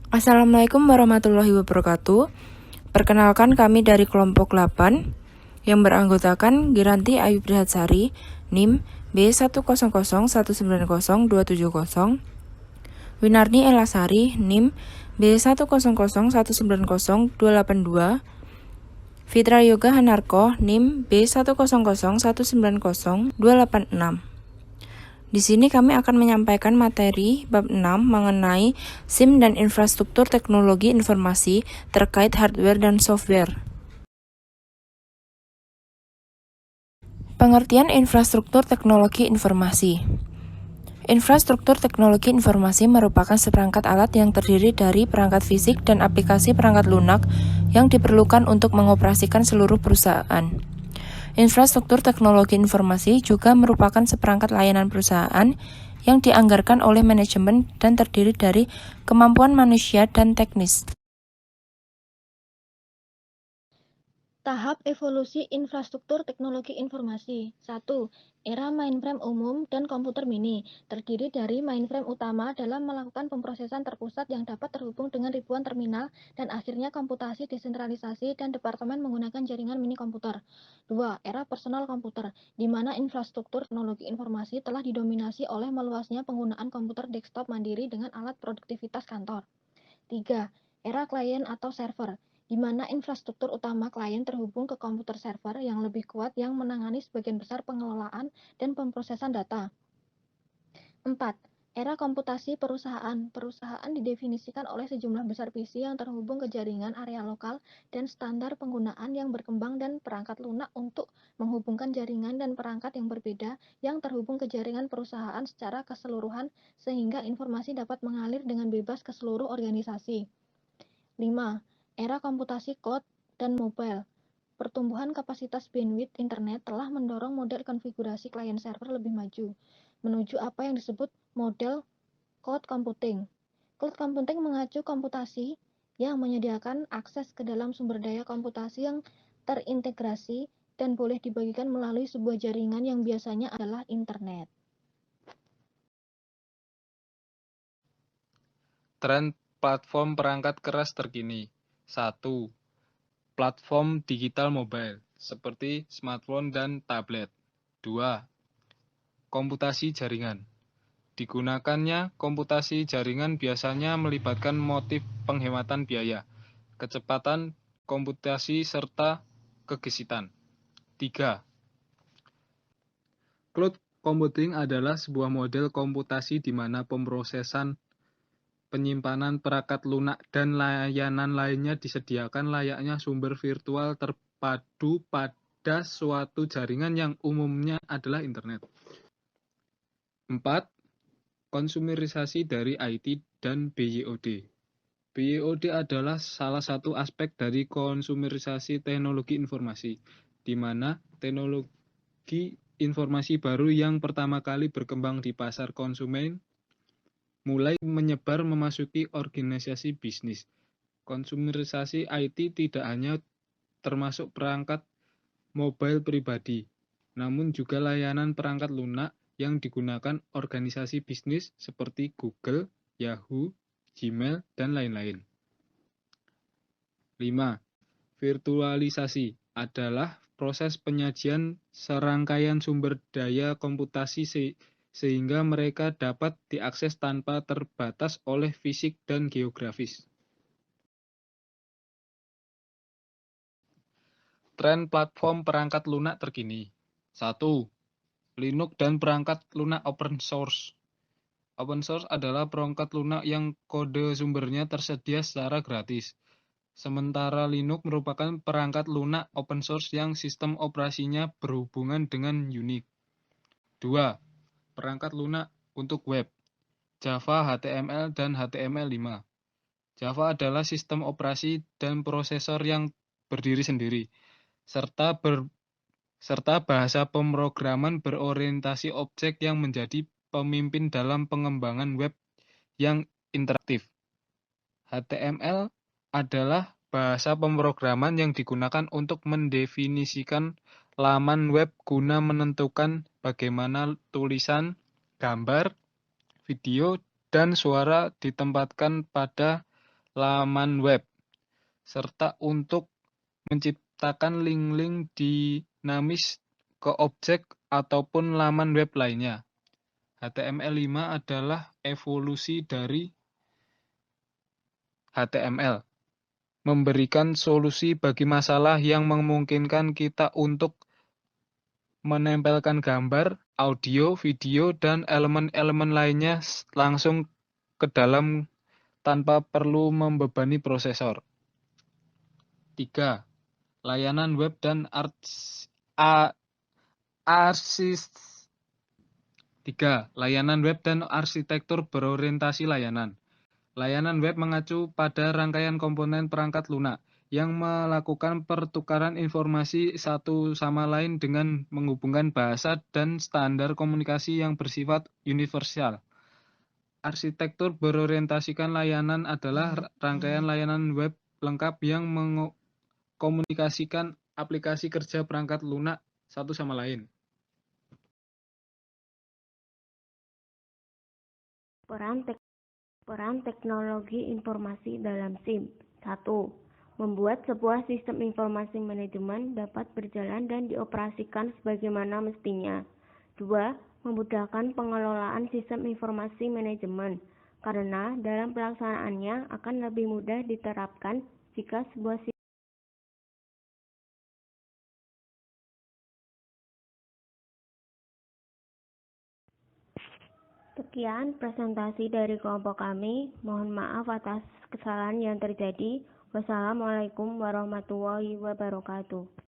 Assalamualaikum warahmatullahi wabarakatuh. Perkenalkan kami dari kelompok 8 yang beranggotakan Giranti Ayub Dahatsari, NIM B100190270, Winarni Elasari, NIM B100190282, Fitra Yoga Hanarko, NIM B100190286. Di sini kami akan menyampaikan materi bab 6 mengenai SIM dan infrastruktur teknologi informasi terkait hardware dan software. Pengertian infrastruktur teknologi informasi. Infrastruktur teknologi informasi merupakan seperangkat alat yang terdiri dari perangkat fisik dan aplikasi perangkat lunak yang diperlukan untuk mengoperasikan seluruh perusahaan. Infrastruktur teknologi informasi juga merupakan seperangkat layanan perusahaan yang dianggarkan oleh manajemen dan terdiri dari kemampuan manusia dan teknis. Tahap evolusi infrastruktur teknologi informasi. 1. Era mainframe umum dan komputer mini. Terdiri dari mainframe utama dalam melakukan pemrosesan terpusat yang dapat terhubung dengan ribuan terminal dan akhirnya komputasi desentralisasi dan departemen menggunakan jaringan mini komputer. 2. Era personal komputer, di mana infrastruktur teknologi informasi telah didominasi oleh meluasnya penggunaan komputer desktop mandiri dengan alat produktivitas kantor. 3. Era klien atau server, di mana infrastruktur utama klien terhubung ke komputer server yang lebih kuat yang menangani sebagian besar pengelolaan dan pemrosesan data. 4. Era komputasi perusahaan. Perusahaan didefinisikan oleh sejumlah besar PC yang terhubung ke jaringan area lokal dan standar penggunaan yang berkembang dan perangkat lunak untuk menghubungkan jaringan dan perangkat yang berbeda yang terhubung ke jaringan perusahaan secara keseluruhan sehingga informasi dapat mengalir dengan bebas ke seluruh organisasi. 5. Era komputasi cloud dan mobile. Pertumbuhan kapasitas bandwidth internet telah mendorong model konfigurasi klien server lebih maju, menuju apa yang disebut model cloud computing. Cloud computing mengacu komputasi yang menyediakan akses ke dalam sumber daya komputasi yang terintegrasi dan boleh dibagikan melalui sebuah jaringan yang biasanya adalah internet. Tren platform perangkat keras terkini. 1. Platform digital mobile, seperti smartphone dan tablet. 2. Komputasi jaringan. Digunakannya komputasi jaringan biasanya melibatkan motif penghematan biaya, kecepatan komputasi, serta kegesitan. 3. Cloud computing adalah sebuah model komputasi di mana pemrosesan, penyimpanan perangkat lunak, dan layanan lainnya disediakan layaknya sumber virtual terpadu pada suatu jaringan yang umumnya adalah internet. 4. Konsumerisasi dari IT dan BYOD. BYOD adalah salah satu aspek dari konsumerisasi teknologi informasi, di mana teknologi informasi baru yang pertama kali berkembang di pasar konsumen mulai menyebar memasuki organisasi bisnis. Konsumerisasi IT tidak hanya termasuk perangkat mobile pribadi, namun juga layanan perangkat lunak yang digunakan organisasi bisnis seperti Google, Yahoo, Gmail, dan lain-lain. 5. Virtualisasi adalah proses penyajian serangkaian sumber daya komputasi sehingga mereka dapat diakses tanpa terbatas oleh fisik dan geografis. Tren platform perangkat lunak terkini. 1. Linux dan perangkat lunak open source. Open source adalah perangkat lunak yang kode sumbernya tersedia secara gratis. Sementara Linux merupakan perangkat lunak open source yang sistem operasinya berhubungan dengan Unix. 2. Perangkat lunak untuk web. Java, HTML, dan HTML5. Java adalah sistem operasi dan prosesor yang berdiri sendiri, serta bahasa pemrograman berorientasi objek yang menjadi pemimpin dalam pengembangan web yang interaktif. HTML adalah bahasa pemrograman yang digunakan untuk mendefinisikan laman web guna menentukan bagaimana tulisan, gambar, video, dan suara ditempatkan pada laman web, serta untuk menciptakan link-link dinamis ke objek ataupun laman web lainnya. HTML5 adalah evolusi dari HTML, memberikan solusi bagi masalah yang memungkinkan kita untuk menempelkan gambar, audio, video, dan elemen-elemen lainnya langsung ke dalam tanpa perlu membebani prosesor. 3. Layanan web dan layanan web dan arsitektur berorientasi layanan. Layanan web mengacu pada rangkaian komponen perangkat lunak yang melakukan pertukaran informasi satu sama lain dengan menghubungkan bahasa dan standar komunikasi yang bersifat universal. Arsitektur berorientasikan layanan adalah rangkaian layanan web lengkap yang mengkomunikasikan aplikasi kerja perangkat lunak satu sama lain. Peran teknologi informasi dalam SIM. 1. Membuat sebuah sistem informasi manajemen dapat berjalan dan dioperasikan sebagaimana mestinya. 2. Memudahkan pengelolaan sistem informasi manajemen, karena dalam pelaksanaannya akan lebih mudah diterapkan jika sebuah sistem. Sekian presentasi dari kelompok kami. Mohon maaf atas kesalahan yang terjadi. Wassalamualaikum warahmatullahi wabarakatuh.